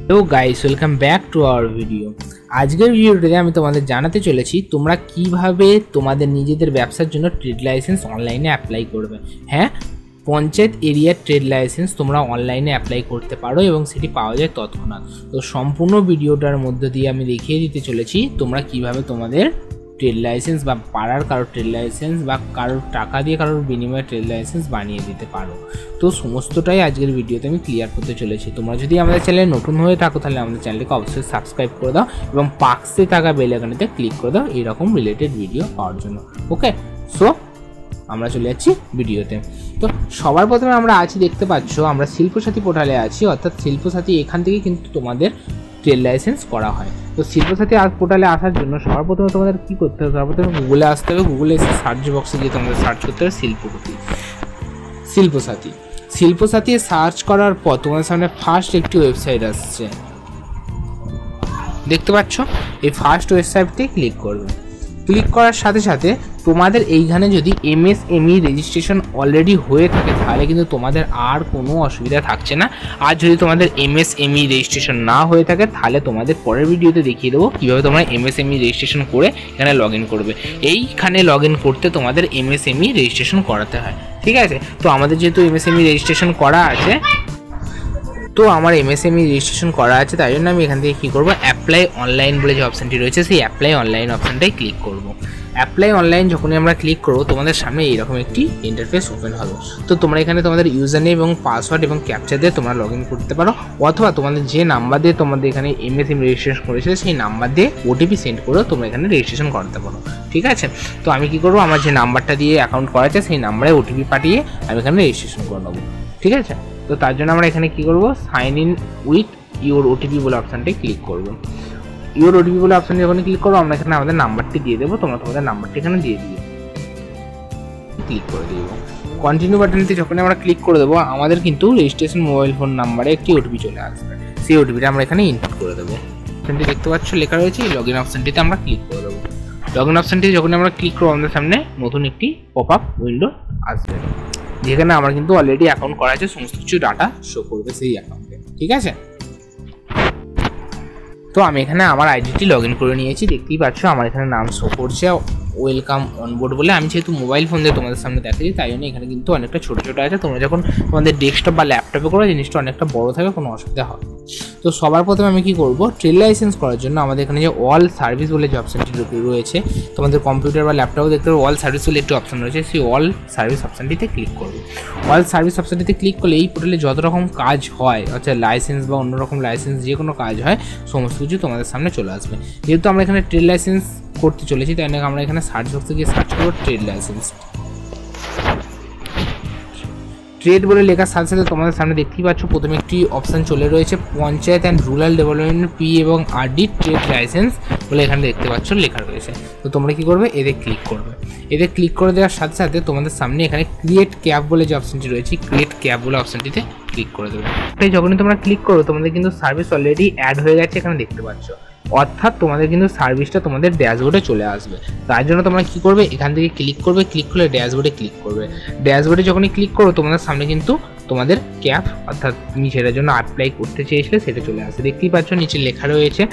Hello guys, welcome back to our video. আজকের ভিডিওতে আমি তোমাদের জানাতে চলেছি তোমরা কিভাবে তোমাদের নিজেদের ব্যবসার জন্য ট্রেড লাইসেন্স অনলাইনে অ্যাপ্লাই করবে। হ্যাঁ, পঞ্চায়েত এরিয়ার ট্রেড লাইসেন্স তোমরা অনলাইনে অ্যাপ্লাই করতে পারো এবং সেটি পাওয়া যায় তৎক্ষণাৎ। তো সম্পূর্ণ ভিডিওটার মধ্য দিয়ে আমি দেখিয়ে দিতে চলেছি তোমরা কিভাবে তোমাদের ট্রেড লাইসেন্স বা পাড়ার কারোর ট্রেড লাইসেন্স বা কারোর টাকা দিয়ে কারোর বিনিময়ে ট্রেড লাইসেন্স বানিয়ে দিতে পারো। তো সমস্তটাই আজকের ভিডিওতে আমি ক্লিয়ার করতে চলেছি। তোমরা যদি আমাদের চ্যানেলে নতুন হয়ে থাকো তাহলে আমাদের চ্যানেলকে অবশ্যই সাবস্ক্রাইব করে দাও এবং পাশে থাকা বেল আইকনেতে ক্লিক করে দাও এরকম রিলেটেড ভিডিও পাওয়ার জন্য। ওকে, সো আমরা চলে যাচ্ছি ভিডিওতে। তো সবার প্রথমে আমরা আছি, দেখতে পাচ্ছ আমরা শিল্পসাথী পোর্টালে আছি, অর্থাৎ শিল্পসাথী এখান থেকে কিন্তু তোমাদের ট্রেড লাইসেন্স করা হয়। তো শিল্পসাথী পোর্টালে আসার জন্য সবার প্রথমে তোমাদের কী করতে হবে, সবার প্রথমে গুগলে আসতে হবে। গুগলে এসে সার্চ বক্সে গিয়ে তোমাদের সার্চ করতে হবে শিল্পসাথী সার্চ করার পর তোমাদের সামনে ফার্স্ট একটি ওয়েবসাইট আসছে, দেখতে পাচ্ছ। এই ফার্স্ট ওয়েবসাইটটি ক্লিক করবে। ক্লিক করার সাথে সাথে তোমাদের এইখানে যদি এমএসএমই রেজিস্ট্রেশন অলরেডি হয়ে থাকে তাহলে কিন্তু তোমাদের আর কোনো অসুবিধা থাকছে না। আর যদি তোমাদের এমএসএমই রেজিস্ট্রেশন না হয়ে থাকে তাহলে তোমাদের পরের ভিডিওতে দেখিয়ে দেবো কীভাবে তোমরা এমএসএমই রেজিস্ট্রেশন করে এখানে লগ ইন করবে। এইখানে লগ ইন করতে তোমাদের এমএসএমই রেজিস্ট্রেশন করাতে হয়, ঠিক আছে। তো আমাদের যেহেতু এমএসএমই রেজিস্ট্রেশন করা আছে, তো আমার এমএসএমই রেজিস্ট্রেশন করা আছে, তাই জন্য আমি এখান থেকে কী করবো, অ্যাপ্লাই অনলাইন বলে যে অপশানটি রয়েছে সেই অ্যাপ্লাই অনলাইন অপশানটাই ক্লিক করব। অ্যাপ্লাই অনলাইন যখনই আমরা ক্লিক করবো তোমাদের সামনে এইরকম একটি ইন্টারফেস ওপেন হবে। তো তোমরা এখানে তোমাদের ইউজার নেম এবং পাসওয়ার্ড এবং ক্যাপচা দিয়ে তোমরা লগ ইন করতে পারো, অথবা তোমাদের যে নাম্বার দিয়ে তোমাদের এখানে এমএসএমই রেজিস্ট্রেশন করেছে সেই নাম্বার দিয়ে ওটিপি সেন্ড করেও তোমরা এখানে রেজিস্ট্রেশন করতে পারো, ঠিক আছে। তো আমি কী করবো, আমার যে নাম্বারটা দিয়ে অ্যাকাউন্ট করা আছে সেই নাম্বারে ওটিপি পাঠিয়ে আমি এখানে রেজিস্ট্রেশন করে নেবো, ঠিক আছে। তো তার জন্য আমরা এখানে কী করবো, sign in with your OTP বলে অপশানটাই ক্লিক করবো। ইউর ওটিপি বলে অপশানে যখন ক্লিক করবো আমরা এখানে আমাদের নাম্বারটি দিয়ে দেবো, তোমরা তোমাদের নাম্বারটি এখানে দিয়ে দিও, ক্লিক করে দিব। কন্টিনিউ বাটনটি যখন আমরা ক্লিক করে দেবো আমাদের কিন্তু রেজিস্ট্রেশন মোবাইল ফোন নাম্বারে একটি ওটিপি চলে আসবে, সেই ওটিপিটা আমরা এখানে ইনপুট করে দেবো। অপশানটি দেখতে পাচ্ছ লেখা রয়েছে, এই লগ ইন অপশানটিতে আমরা ক্লিক করে দেবো। লগ ইন অপশানটি যখন আমরা ক্লিক করবো আমাদের সামনে নতুন একটি পপ আপ উইন্ডো আসবে, যেখানে আমার কিন্তু অলরেডি অ্যাকাউন্ট করা আছে, সমস্ত কিছু ডাটা শো করবে সেই অ্যাকাউন্টে, ঠিক আছে। তো আমি এখানে আমার আইডিটি লগ ইন করে নিয়েছি, দেখতেই পাচ্ছ আমার এখানে নাম শো করছে ওয়েলকাম অনবোর্ড বলে। আমি যেহেতু মোবাইল ফোন দিয়ে তোমাদের সামনে দেখাচ্ছি তাই জন্য এখানে কিন্তু অনেকটা ছোটো ছোটো আছে। তোমরা যখন তোমাদের ডেস্কটপ বা ল্যাপটপে করো জিনিসটা অনেকটা বড় থাকে, কোনো অসুবিধা হবে। তো সবার প্রথমে আমি কী করবো, ট্রেড লাইসেন্স করার জন্য আমাদের এখানে যে অল সার্ভিস বলে যে অপশানটি রয়েছে, তোমাদের কম্পিউটার বা ল্যাপটপে দেখতে পাবো অল সার্ভিস বলে একটি অপশান রয়েছে, সেই অল সার্ভিস অপশানটিতে ক্লিক করবো। অল সার্ভিস অপশানটিতে ক্লিক করলে এই পোর্টালে যত রকম কাজ হয়, অর্থাৎ লাইসেন্স বা অন্য রকম লাইসেন্স যে কোনো কাজ হয় সমস্ত কিছু তোমাদের সামনে চলে আসবে। যেহেতু আমরা এখানে ট্রেড লাইসেন্স করতে চলেছি তাই আমরা এখানে সার্চ বক্সে গিয়ে সার্চ করবো ট্রেড লাইসেন্স। ট্রেড বলে লেখার সাথে সাথে তোমাদের সামনে দেখতেই পাচ্ছ প্রথমে একটি অপশান চলে রয়েছে panchayat and rural development P এবং আরডি ট্রেড লাইসেন্স বলে এখানে দেখতে পাচ্ছ লেখা রয়েছে। তো তোমরা কী করবে, এতে ক্লিক করবে। এতে ক্লিক করে দেওয়ার সাথে সাথে তোমাদের সামনে এখানে ক্রিয়েট ক্যাপ বলে যে অপশানটি রয়েছে, ক্রিয়েট ক্যাপ বলে অপশানটিতে ক্লিক করে দেবে। তাই যখনই তোমরা ক্লিক করো তোমাদের কিন্তু সার্ভিস অলরেডি অ্যাড হয়ে গেছে এখানে দেখতে পাচ্ছ, অর্থাৎ তোমাদের কিন্তু সার্ভিসটা তোমাদের ড্যাশবোর্ডে চলে আসবে। তার জন্য তোমরা কী করবে, এখান থেকে ক্লিক করবে, ক্লিক করলে ড্যাশবোর্ডে ক্লিক করবে। ড্যাশবোর্ডে যখনই ক্লিক করো তোমাদের সামনে কিন্তু তোমাদের ক্যাপ অর্থাৎ তুমি সেটার জন্য অ্যাপ্লাই করতে চেয়েছিলে সেটা চলে আসে। দেখতেই পাচ্ছ নিচে লেখা রয়েছে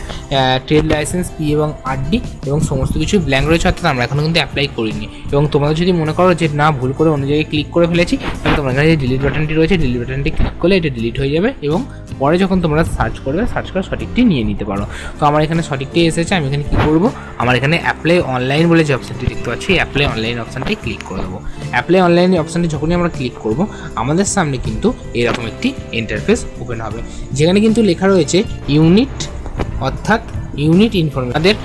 ট্রেড লাইসেন্স পি এবং আরডি এবং সমস্ত কিছু ব্ল্যাঙ্ক রয়েছে, অর্থাৎ আমরা এখনও কিন্তু অ্যাপ্লাই করিনি। এবং তোমরা যদি মনে করো যে না ভুল করে অন্য জায়গায় ক্লিক করে ফেলেছি তাহলে তোমরা এখানে যে ডিলিট বাটনটি রয়েছে ডিলিট বাটনটি ক্লিক করলে এটা ডিলিট হয়ে যাবে এবং পরে যখন তোমরা সার্চ করবে সার্চ করে সঠিকটি নিয়ে নিতে পারো। তো আমার এখানে সঠিকটি এসেছে, আমি এখানে কী করবো, আমার এখানে অ্যাপ্লাই অনলাইন বলে যে অপশানটি দেখতে পাচ্ছি অ্যাপ্লাই অনলাইন অপশানটি ক্লিক করে দেবো। অ্যাপ্লাই অনলাইন অপশানটি যখনই আমরা ক্লিক করবো আমাদের সামনে কিন্তু এরকম একটি ইন্টারফেস ওপেন হবে, যেখানে কিন্তু লেখা রয়েছে ইউনিট অর্থাৎ ইউনিট ইনফরমেশন,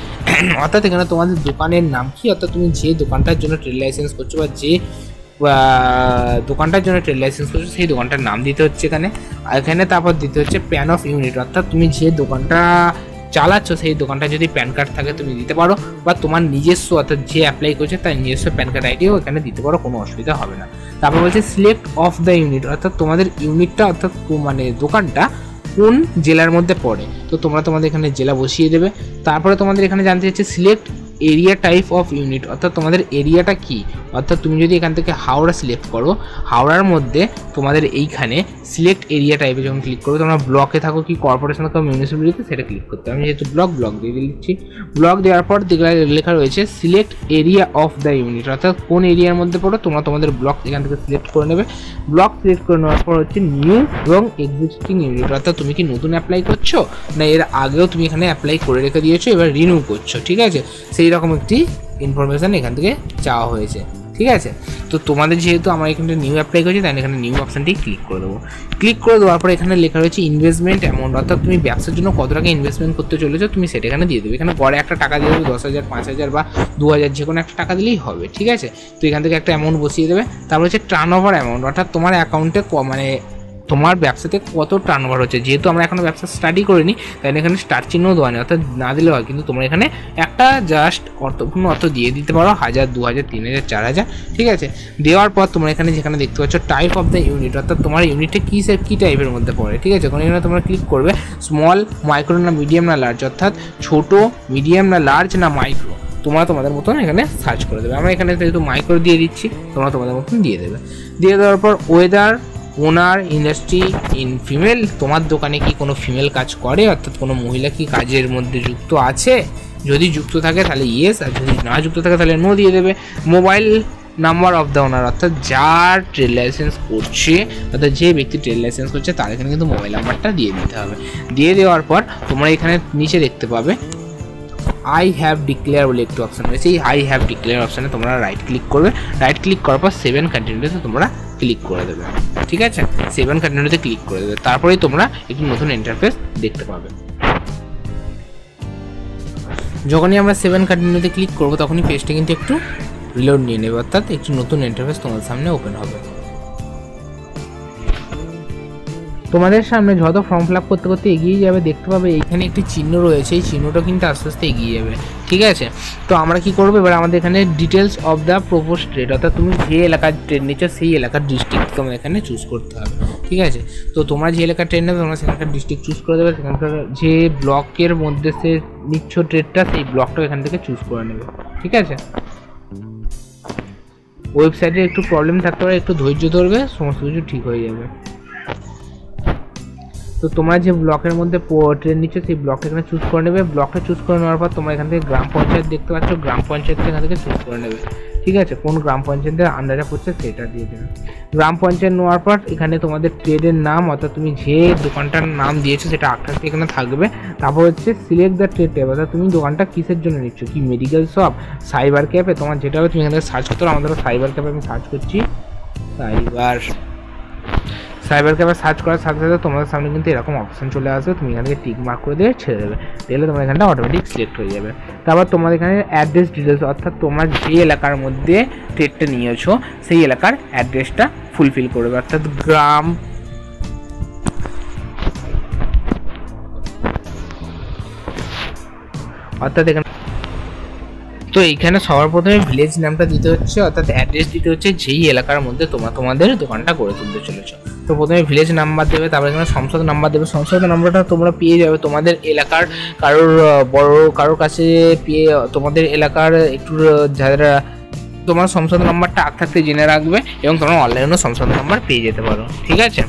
অর্থাৎ এখানে তোমাদের দোকানের নাম কি, অর্থাৎ তুমি যে দোকানটার জন্য ট্রেড লাইসেন্স করছো বা যে দোকানটার জন্য ট্রেড লাইসেন্স করছো সেই দোকানটার নাম দিতে হচ্ছে এখানে। এখানে তারপর দিতে হচ্ছে প্যান অফ ইউনিট, অর্থাৎ তুমি যে দোকানটা চালাচ্ছ সেই দোকানটা যদি প্যান কার্ড থাকে তুমি দিতে পারো, বা তোমার নিজস্ব অর্থাৎ যে অ্যাপ্লাই করছে তার নিজস্ব প্যান কার্ড আইডিও এখানে দিতে পারো, কোনো অসুবিধা হবে না। তারপর বলছে সিলেক্ট অফ দ্য ইউনিট, অর্থাৎ তোমাদের ইউনিটটা অর্থাৎ মানে দোকানটা কোন জেলার মধ্যে পড়ে, তো তোমরা তোমাদের এখানে জেলা বসিয়ে দেবে। তারপরে তোমাদের এখানে জানতে চাইছে select area type of unit, অর্থাৎ তোমাদের এরিয়াটা কি। অর্থাৎ তুমি যদি এখান থেকে হাওড়া সিলেক্ট করো, হাওড়ার মধ্যে তোমাদের এইখানে সিলেক্ট এরিয়া টাইপে যখন ক্লিক করো, তোমরা ব্লকে থাকো কি কর্পোরেশন থাকো মিউনিসিপ্যালিটিতে, সেটা ক্লিক করতে হবে। আমি যেহেতু ব্লক দিয়ে দিচ্ছি। ব্লক দেওয়ার পর লেখা রয়েছে select area of the unit, অর্থাৎ কোন এরিয়ার মধ্যে পড়ো তোমরা তোমাদের ব্লক এখান থেকে সিলেক্ট করে নেবে। ব্লক সিলেক্ট করে নেওয়ার পর হচ্ছে নিউ এবং এক্সিস্টিং ইউনিট, অর্থাৎ তুমি কি নতুন অ্যাপ্লাই করছো না এর আগেও তুমি এখানে অ্যাপ্লাই করে রেখে দিয়েছো, এবার রিনিউ করছো, ঠিক আছে, সেই রকম একটি ইনফরমেশান এখান থেকে চাওয়া হয়েছে, ঠিক আছে। তো তোমাদের যেহেতু আমার এখানে নিউ অ্যাপ্লাই করেছি, তাই এখানে নিউ অপশানটি ক্লিক করে দেবো। ক্লিক করে দেওয়ার পর এখানে লেখা রয়েছে ইনভেস্টমেন্ট অ্যামাউন্ট, অর্থাৎ তুমি ব্যবসার জন্য কত টাকা ইনভেস্টমেন্ট করতে চলেছো তুমি সেটা এখানে দিয়ে দেবে। এখানে গড়ে একটা টাকা দিয়ে দেবে, 10,000, 5,000 বা 2,000, যে কোনো একটা টাকা দিলেই হবে, ঠিক আছে। তো এখান থেকে একটা অ্যামাউন্ট বসিয়ে দেবে। তারপর হচ্ছে টার্ন ওভার অ্যামাউন্ট, অর্থাৎ তোমার অ্যাকাউন্টে মানে তোমার ব্যবসাতে কত টার্ন ওভার হচ্ছে। যেহেতু আমরা এখনও ব্যবসা স্টাডি করিনি, তাই এখানে স্টার চিহ্ন দেওয়া নেই, অর্থাৎ না দিলে হয়, কিন্তু তোমরা এখানে একটা জাস্ট অর্থপূর্ণ অর্থ দিয়ে দিতে পারো, 1,000, 2,000, 3,000, 4,000, ঠিক আছে। দেওয়ার পর তোমরা এখানে যেখানে দেখতে পাচ্ছ টাইপ অফ দ্য ইউনিট, অর্থাৎ তোমার ইউনিটে কী টাইপের মধ্যে পড়ে, ঠিক আছে। এখানে তোমরা ক্লিক করবে স্মল, মাইক্রো না মিডিয়াম না লার্জ, অর্থাৎ ছোট, মিডিয়াম না লার্জ না মাইক্রো, তোমরা তোমাদের মতন এখানে সার্চ করে দেবে। আমরা এখানে যেহেতু মাইক্রো দিয়ে দিচ্ছি, তোমরা তোমাদের মতন দিয়ে দেবে। দিয়ে দেওয়ার পর weather, owner, industry in female, তোমার দোকানে কি কোনো ফিমেল কাজ করে, অর্থাৎ কোনো মহিলা কি কাজের মধ্যে যুক্ত আছে, যদি যুক্ত থাকে তাহলে ইয়েস, আর যদি না যুক্ত থাকে তাহলে নো দিয়ে দেবে। Mobile number of the owner, অর্থাৎ যার ট্রেড লাইসেন্স করছে, অর্থাৎ যে ব্যক্তি ট্রেড লাইসেন্স করছে তার এখানে কিন্তু মোবাইল নাম্বারটা দিয়ে দিতে হবে। দিয়ে দেওয়ার পর তোমরা এখানে নিচে দেখতে পাবে আই হ্যাভ ডিক্লেয়ার বলে একটু অপশান রয়েছে। এই আই হ্যাভ ডিক্লেয়ার অপশানে তোমরা রাইট ক্লিক করবে। রাইট ক্লিক করার পর 7 কন্টিনিউতে তোমরা ক্লিক করে দেবে, ঠিক আছে। 7 কন্টিনিউতে ক্লিক করে দেবে, তারপরেই তোমরা একটি নতুন ইন্টারফেস দেখতে পাবে। যখনই আমরা 7 কন্টিনিউতে ক্লিক করবো তখনই পেজটা কিন্তু একটু রিলোড নিয়ে নেবে, অর্থাৎ একটি নতুন ইন্টারফেস তোমাদের সামনে ওপেন হবে। তোমাদের সামনে যত ফর্ম ফিল আপ করতে করতে এগিয়ে যাবে, দেখতে পাবে এইখানে একটি চিহ্ন রয়েছে, এই চিহ্নটা কিন্তু আস্তে আস্তে এগিয়ে যাবে, ঠিক আছে। তো আমরা কি করবো এবার, আমাদের এখানে details of the propose trade, অর্থাৎ তুমি যে এলাকার ট্রেড নিচ্ছ সেই এলাকার ডিস্ট্রিক্ট তোমার এখানে চুজ করতে হবে, ঠিক আছে। তো তোমরা যে এলাকার ট্রেড নেবে তোমরা সেখানকার ডিস্ট্রিক্ট চুজ করে দেবে, সেখানকার যে ব্লকের মধ্যে সে নিচ্ছ ট্রেডটা সেই ব্লকটা এখান থেকে চুজ করে নেবে, ঠিক আছে। ওয়েবসাইটে একটু প্রবলেম থাকতে পারে, একটু ধৈর্য ধরবে, সমস্ত কিছু ঠিক হয়ে যাবে। তো তোমরা যে ব্লকের মধ্যে ট্রেন নিচ্ছ সেই ব্লকটা এখানে চুজ করে নেবে। ব্লকটা চুজ করে নেওয়ার পর তোমরা এখান থেকে গ্রাম পঞ্চায়েত দেখতে পাচ্ছ, গ্রাম পঞ্চায়েতটা এখান থেকে চুজ করে নেবে, ঠিক আছে। কোন গ্রাম পঞ্চায়েতের আন্ডারে পড়ছে সেটা দিয়ে দেবে। গ্রাম পঞ্চায়েত নেওয়ার পর এখানে তোমাদের ট্রেডের নাম, অর্থাৎ তুমি যে দোকানটার নাম দিয়েছো সেটা আটটাতে এখানে থাকবে। তারপর হচ্ছে সিলেক্ট দ্য ট্রেড টাইপ, অর্থাৎ তুমি দোকানটা কিসের জন্য নিচ্ছ, কি মেডিকেল শপ, সাইবার ক্যাফে, তোমার যেটা হবে তুমি এখানে সার্চ করতে হবে। আমাদের সাইবার ক্যাফে আমি সার্চ করছি, সাইবার ক্যাফে সার্চ করার সাথে সাথে তোমাদের সামনে কিন্তু এরকম অপশন চলে আসবে, তুমি এখান থেকে টিক মার্ক করে দিয়ে ছেড়ে দেবে, তাহলে তোমার এখানটা অটোমেটিক সিলেক্ট হয়ে যাবে। তারপর তোমাদের এখানে অ্যাড্রেস ডিটেলস, অর্থাৎ তোমার যে এলাকার মধ্যে ট্রেডটা নিয়েছো সেই এলাকার অ্যাড্রেসটা ফুলফিল করবে, অর্থাৎ গ্রাম, অর্থাৎ এখানে তো এইখানে সবার প্রথমে ভিলেজ নামটা দিতে হচ্ছে, অর্থাৎ অ্যাড্রেস দিতে হচ্ছে যেই এলাকার মধ্যে তোমাদের দোকানটা গড়ে তুলতে চলেছো। তো প্রথমে ভিলেজ নাম্বার দেবে, তারপরে এখানে সংসদ নাম্বার দেবে। সংসদ নাম্বারটা তোমরা পেয়ে যাবে তোমাদের এলাকার কারোর কাছে পেয়ে, তোমাদের এলাকার একটু যারা তোমার সংসদ নাম্বারটা আগ থাকতে জেনে রাখবে এবং তোমরা অনলাইনেও সংসদ নাম্বার পেয়ে যেতে পারো, ঠিক আছে।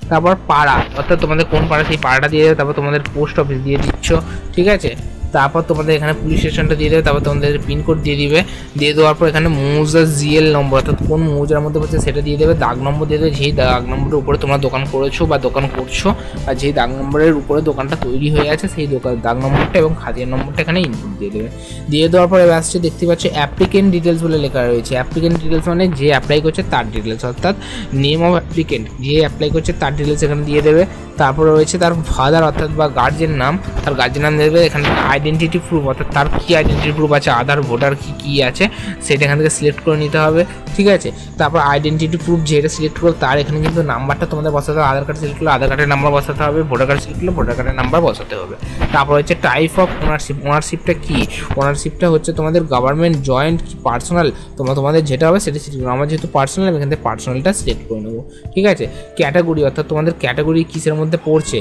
তারপর পাড়া, অর্থাৎ তোমাদের কোন পাড়া সেই পাড়াটা দিয়ে দেবে। তারপর তোমাদের পোস্ট অফিস দিয়ে দিচ্ছ, ঠিক আছে। তারপর তোমাদের এখানে পুলিশ স্টেশনটা দিয়ে দেবে, তারপর তোমাদের পিনকোড দিয়ে দিবে। দিয়ে দেওয়ার পর এখানে মৌজার জিএল নম্বর, অর্থাৎ কোন মৌজার মধ্যে পড়ছে সেটা দিয়ে দেবে। দাগ নম্বর দিয়ে দেবে, যেই দাগ নম্বরের উপরে তোমরা দোকান করেছো বা দোকান করছো, আর যেই দাগ নম্বরের উপরে দোকানটা তৈরি হয়ে আছে সেই দাগ নম্বরটা এবং খাদিয়ার নম্বরটা এখানে ইনপুট দিয়ে দেবে। দিয়ে দেওয়ার পরে আসছে দেখতে পাচ্ছ অ্যাপ্লিকেন্ট ডিটেলস বলে লেখা রয়েছে। অ্যাপ্লিকেন্ট ডিটেলস মানে যে অ্যাপ্লাই করছে তার ডিটেলস, অর্থাৎ নেম অফ অ্যাপ্লিকেন্ট, যে অ্যাপ্লাই করছে তার ডিটেলস এখানে দিয়ে দেবে। তারপরে রয়েছে তার ফাদার অর্থাৎ বা গার্জেন নাম, তার গার্জেন নাম দেবে। এখানে আইডেন্টিটি প্রুফ, অর্থাৎ তার কী আইডেন্টিটি প্রুফ আছে, আধার, ভোটার কী আছে সেটা এখান থেকে সিলেক্ট করে নিতে হবে, ঠিক আছে। তারপর আইডেন্টিটি প্রুফ যেটা সিলেক্ট করো তার এখানে কিন্তু নাম্বারটা তোমাদের বসাতে হবে। আধার কার্ড সিলেক্ট করলে আধার কার্ডের নাম্বার বসাতে হবে, ভোটার কার্ড সিলেক্ট করলে ভোটার কার্ডের নাম্বার বসাতে হবে। তারপর হচ্ছে টাইপ অফ ওনারশিপ, ওনারশিপটা কী, ওনারশিপটা হচ্ছে তোমাদের গভর্নমেন্ট, জয়েন্ট, পার্সোনাল, তোমাদের যেটা হবে সেটা সিলেক্ট করো। আমার যেহেতু পার্সোনাল আমি এখান থেকে পার্সোনালটা সিলেক্ট করে নেবো, ঠিক আছে। ক্যাটাগরি, অর্থাৎ তোমাদের ক্যাটাগরি কিসের মধ্যে পড়ছে,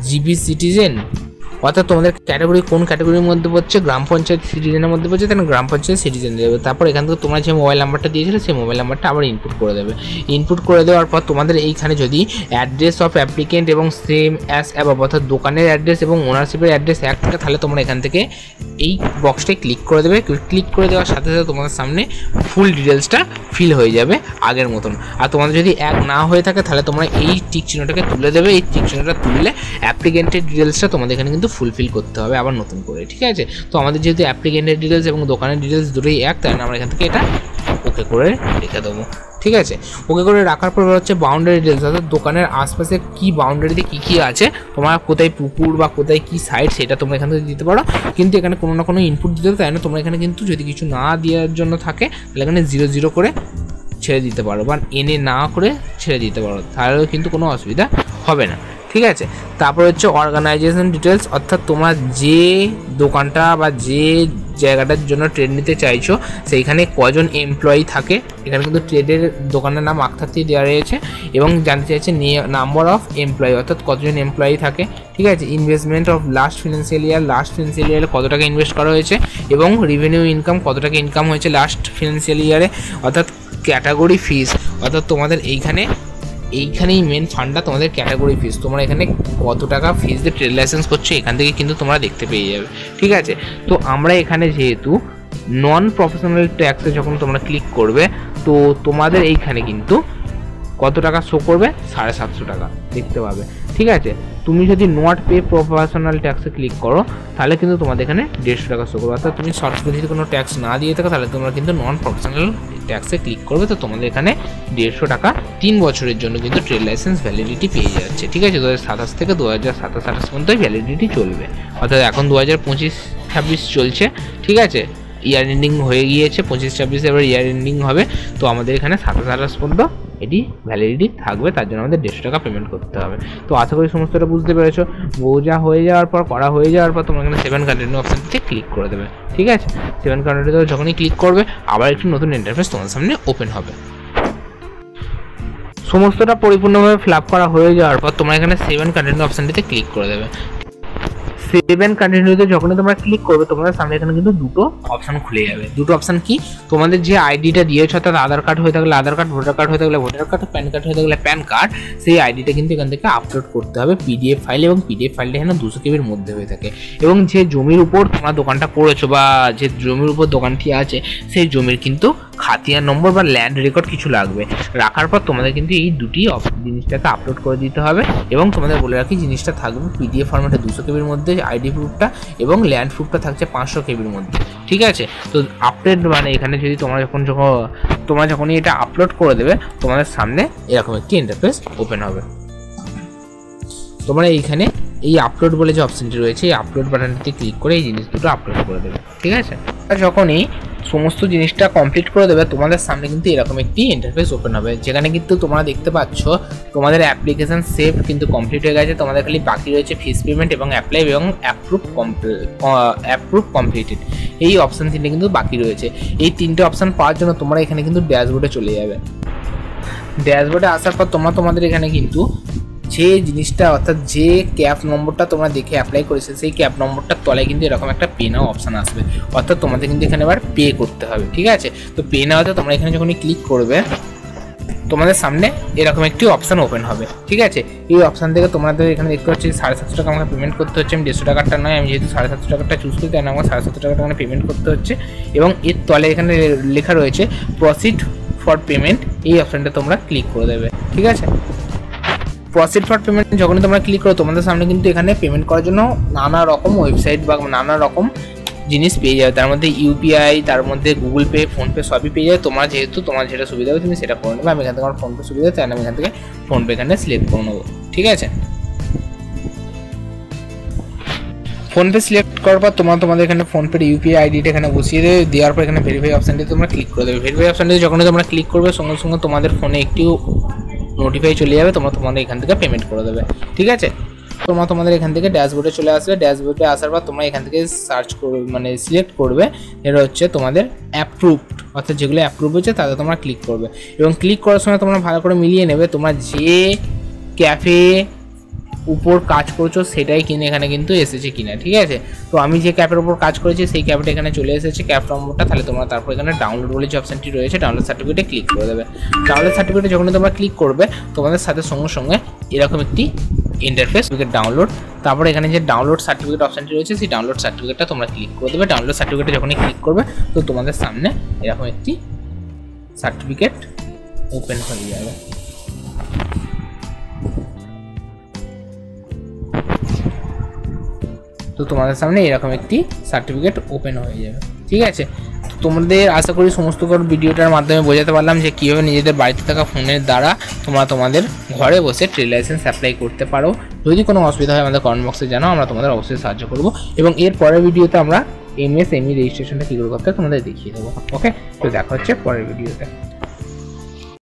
জিবি সিটিজেন, অর্থাৎ তোমাদের ক্যাটাগরি কোন ক্যাটাগরির মধ্যে পড়ছে, গ্রাম পঞ্চায়েত সিটিজেনের মধ্যে পড়ছে, তাহলে গ্রাম পঞ্চায়েত সিটিজেন দেবে। তারপর এখান থেকে তোমরা যে মোবাইল নাম্বারটা দিয়েছিলে সেই মোবাইল নাম্বারটা আবার ইনপুট করে দেবে। ইনপুট করে দেওয়ার পর তোমাদের এইখানে যদি অ্যাড্রেস অফ অ্যাপ্লিকেন্ট এবং সেম অ্যাজ অ্যাবাভ অর্থাৎ দোকানের অ্যাড্রেস এবং ওনারশিপের অ্যাড্রেস এক থাকে, তাহলে তোমরা এখান থেকে এই বক্সটায় ক্লিক করে দেবে। ক্লিক করে দেওয়ার সাথে সাথে তোমাদের সামনে ফুল ডিটেলসটা ফিল হয়ে যাবে আগের মতন। আর তোমাদের যদি এক না হয়ে থাকে তাহলে তোমরা এই টিক চিহ্নটাকে তুলে দেবে। এই টিক চিহ্নটা তুললে অ্যাপ্লিকেন্টের ডিটেলসটা তোমাদের এখানে কিন্তু ফুলফিল করতে হবে আবার নতুন করে, ঠিক আছে। তো আমাদের যেহেতু অ্যাপ্লিকেন্টের ডিটেলস এবং দোকানের ডিটেলস দুটোই এক, তাই আমরা এখান থেকে এটা ওকে করে রেখে দেবো, ঠিক আছে। ওকে করে রাখার পর হচ্ছে বাউন্ডারি ডিটেলস, অর্থাৎ দোকানের আশপাশে কী বাউন্ডারিতে কী কী আছে, তোমার কোথায় পুকুর বা কোথায় কী সাইড সেটা তোমরা এখান থেকে দিতে পারো। কিন্তু এখানে কোনো না কোনো ইনপুট দিতে হবে, তাই না তোমরা এখানে কিন্তু যদি কিছু না দেওয়ার জন্য থাকে তাহলে এখানে 0 করে ছেড়ে দিতে পারো বা এনে না করে ছেড়ে দিতে পারো, তাহলেও কিন্তু কোনো অসুবিধা হবে না, ঠিক আছে। তারপর হচ্ছে অর্গানাইজেশন ডিটেলস, অর্থাৎ তোমরা যে দোকানটা বা যে জায়গাটার জন্য ট্রেড নিতে চাইছো সেইখানে কজন এমপ্লয়ি থাকে। এখানে কিন্তু ট্রেডের দোকানের নাম আখতার দেওয়া রয়েছে এবং জানতে চাইছে নাম্বার অফ এমপ্লয়ি, অর্থাৎ কতজন এমপ্লয়ি থাকে, ঠিক আছে। ইনভেস্টমেন্ট অফ লাস্ট ফিনান্সিয়াল ইয়ারে কত টাকা ইনভেস্ট করা হয়েছে এবং রেভিনিউ ইনকাম কত টাকা ইনকাম হয়েছে লাস্ট ফিনান্সিয়াল ইয়ারে, অর্থাৎ ক্যাটাগরি ফিস, অর্থাৎ তোমাদের এইখানেই মেন ফান্ডটা তোমাদের ক্যাটাগরি ফিস, তোমরা এখানে কত টাকা ফিস দিয়ে ট্রেড লাইসেন্স করছো এখান থেকে কিন্তু তোমরা দেখতে পেয়ে যাবে, ঠিক আছে। তো আমরা এখানে যেহেতু নন প্রফেশনাল ট্যাক্সে যখন তোমরা ক্লিক করবে তো তোমাদের এইখানে কিন্তু কত টাকা শো করবে, 750 টাকা দেখতে পাবে, ঠিক আছে। তুমি যদি নট পে প্রফেশনাল ট্যাক্সে ক্লিক করো তাহলে কিন্তু তোমাদের এখানে 150 টাকা শো করবে। অর্থাৎ তুমি শর্ট যদি কোনো ট্যাক্স না দিয়ে থাকো তাহলে তোমরা কিন্তু নন প্রফেশনাল ট্যাক্সে ক্লিক করবে, তো তোমাদের এখানে 150 টাকা 3 বছরের জন্য কিন্তু ট্রেড লাইসেন্স ভ্যালিডিটি পেয়ে যাচ্ছে, ঠিক আছে। 2027 থেকে 2027-28 পর্যন্ত ভ্যালিডিটি চলবে, অর্থাৎ এখন 2025-26 চলছে, ঠিক আছে। ইয়ার এন্ডিং হয়ে গিয়েছে, 25-26 এবার ইয়ার এন্ডিং হবে, তো আমাদের এখানে 27-28 পর্যন্ত এটি ভ্যালিডিটি থাকবে, তার জন্য আমাদের 150 টাকা পেমেন্ট করতে হবে। তো আশা করি সমস্তটা বুঝতে পেরেছো। বোঝা হয়ে যাওয়ার পর করা হয়ে যাওয়ার পর তোমরা এখানে 7 কন্টিনিউ অপশানটিতে ক্লিক করে দেবে, ঠিক আছে। 7 কন্টিনিউতে যখনই ক্লিক করবে আবার একটি নতুন ইন্টারফেস তোমার সামনে ওপেন হবে। সমস্তটা পরিপূর্ণভাবে ফিল আপ করা হয়ে যাওয়ার পর তোমরা এখানে 7 কন্টিনিউ অপশানটিতে ক্লিক করে দেবে। 7 কন্টিনিউতে যখনই তোমরা ক্লিক করবে তোমাদের সামনে এখানে কিন্তু দুটো অপশন খুলে যাবে। দুটো অপশন কি, তোমাদের যে আইডিটা দিয়েছো অর্থাৎ আধার কার্ড হয়ে থাকলে আধার কার্ড, ভোটার কার্ড হয়ে থাকলে ভোটার কার্ড, প্যান কার্ড হয়ে থাকলে প্যান কার্ড, সেই আইডিটা কিন্তু এখান থেকে আপলোড করতে হবে পিডিএফ ফাইল, এবং পিডিএফ ফাইলটা এখানে 200 কেবির মধ্যে হয়ে থাকে। এবং যে জমির উপর তোমরা দোকানটা করেছো বা যে জমির উপর দোকানটি আছে সেই জমির কিন্তু খাতিয়ান নম্বর বা ল্যান্ড রেকর্ড কিছু লাগবে। রাখার পর তোমাদের কিন্তু এই দুটি জিনিসটাকে আপলোড করে দিতে হবে, এবং তোমাদের বলে রাখি জিনিসটা থাকবে পিডিএফ ফরম্যাটে 200 কেবির মধ্যে আইডি প্রুফটা, এবং ল্যান্ড প্রুফটা থাকছে 500 কেবির মধ্যে, ঠিক আছে। তো আপডেট মানে এখানে যদি তোমরা যখনই এটা আপলোড করে দেবে তোমাদের সামনে এরকম একটি ইন্টারফেস ওপেন হবে। তোমরা এইখানে এই আপলোড বলে যে অপশনটি রয়েছে এই আপলোড বাটনটিতে ক্লিক করে এই জিনিস দুটো আপলোড করে দেবে, ঠিক আছে। যখনই সমস্ত জিনিসটা কমপ্লিট করে দেবে তোমাদের সামনে কিন্তু এরকম একটি ইন্টারফেস ওপেন হবে, যেখানে কিন্তু তোমরা দেখতে পাচ্ছ তোমাদের অ্যাপ্লিকেশন সেভ কিন্তু কমপ্লিট হয়ে গেছে। তোমাদের খালি বাকি রয়েছে ফিস পেমেন্ট এবং অ্যাপ্লাই এবং অ্যাপ্রুভ কমপ্লিটেড, এই অপশান তিনটে কিন্তু বাকি রয়েছে। এই তিনটে অপশান পাওয়ার জন্য তোমরা এখানে কিন্তু ড্যাশবোর্ডে চলে যাবে। ড্যাশবোর্ডে আসার পর তোমাদের এখানে কিন্তু যে জিনিসটা অর্থাৎ যে ক্যাব নম্বরটা তোমরা দেখে অ্যাপ্লাই করেছে সেই ক্যাব নম্বরটার তলায় কিন্তু এরকম একটা পে নাও অপশান আসবে, অর্থাৎ তোমাদের কিন্তু এখানে এবার পে করতে হবে, ঠিক আছে। তো পে নাওতে তোমরা এখানে যখনই ক্লিক করবে তোমাদের সামনে এরকম একটি অপশান ওপেন হবে, ঠিক আছে। এই অপশান থেকে তোমাদের এখানে দেখতে পাচ্ছি 750 টাকা আমাকে পেমেন্ট করতে হচ্ছে। আমি 150 টাকাটা নয়, আমি যেহেতু 750 টাকাটা চুজ করি তাই আমাকে 750 টাকাটা এখানে পেমেন্ট করতে হচ্ছে, এবং এর তলে এখানে লেখা রয়েছে প্রসিড ফর পেমেন্ট, এই অপশানটা তোমরা ক্লিক করে দেবে, ঠিক আছে। প্রসিড ফর পেমেন্ট যখনই তোমরা ক্লিক করো তোমাদের সামনে কিন্তু এখানে পেমেন্ট করার জন্য নানা রকম ওয়েবসাইট বা নানা রকম জিনিস পেয়ে যাবে, তার মধ্যে ইউপিআই, তার মধ্যে গুগল পে, ফোনপে সবই পেয়ে যাবে। তোমার যেহেতু তোমার যেটা সুবিধা হবে তুমি সেটা করে নেবে। আমি এখান থেকে আমার ফোনপে সুবিধা তাই আমি এখান থেকে ফোনপে এখানে সিলেক্ট করে নেবো, ঠিক আছে। ফোনপে সিলেক্ট করার পর তোমাদের এখানে ফোনপের ইউপিআই আইডিটা এখানে বসিয়ে দেওয়ার পর এখানে ভেরিফাই অপশানটি তোমরা ক্লিক করে দেবে। ভেরিফাই অপশানটি যখন তোমরা ক্লিক করবে সঙ্গে সঙ্গে তোমাদের ফোনে একটি নোটিফাই চলে যাবে, তোমাদের এখান থেকে পেমেন্ট করে দেবে, ঠিক আছে। তোমাদের এখান থেকে ড্যাশবোর্ডে চলে আসবে। ড্যাশবোর্ডে আসার পর তোমরা এখান থেকে সার্চ করবে মানে সিলেক্ট করবে এটা হচ্ছে তোমাদের অ্যাপ্রুভড, অর্থাৎ যেগুলো অ্যাপ্রুভ হচ্ছে তাতে তোমরা ক্লিক করবে, এবং ক্লিক করার সময় তোমরা ভালো করে মিলিয়ে নেবে তোমরা যে ক্যাফে উপর কাজ করছো সেটাই কিনে এখানে কিন্তু এসেছে কিনা, ঠিক আছে। তো আমি যে ক্যাপের উপর কাজ করেছি সেই ক্যাপটা এখানে চলে এসেছে, ক্যাপ নম্বরটা। তাহলে তোমরা তারপর এখানে ডাউনলোড বলে যে অপশনটি রয়েছে ডাউনলোড সার্টিফিকেটে ক্লিক করে দেবে। ডাউনলোড সার্টিফিকেটে যখন তোমরা ক্লিক করবে তোমাদের সাথে সঙ্গে সঙ্গে এরকম একটি ইন্টারফেস ডাউনলোড। তারপর এখানে যে ডাউনলোড সার্টিফিকেট অপশনটি রয়েছে সেই ডাউনলোড সার্টিফিকেটটা তোমরা ক্লিক করে দেবে। ডাউনলোড সার্টিফিকেটে যখনই ক্লিক করবে তো তোমাদের সামনে এরকম একটি সার্টিফিকেট ওপেন হয়ে যাবে। তো তোমাদের সামনে এরকম একটি সার্টিফিকেট ওপেন হয়ে যাবে, ঠিক আছে। তো তোমাদের আশা করি সমস্ত ভিডিওটার মাধ্যমে বোঝাতে পারলাম যে কীভাবে নিজেদের বাড়িতে থাকা ফোনের দ্বারা তোমরা তোমাদের ঘরে বসে ট্রেড লাইসেন্স অ্যাপ্লাই করতে পারো। যদি কোনো অসুবিধা হয় আমাদের কমেন্ট বক্সে জানাও, আমরা তোমাদের অবশ্যই সাহায্য করব। এবং এর পরের ভিডিওতে আমরা MSME রেজিস্ট্রেশনটা কী করে করতে তোমাদের দেখিয়ে দেবো। ওকে, তো দেখা হচ্ছে পরের ভিডিওতে।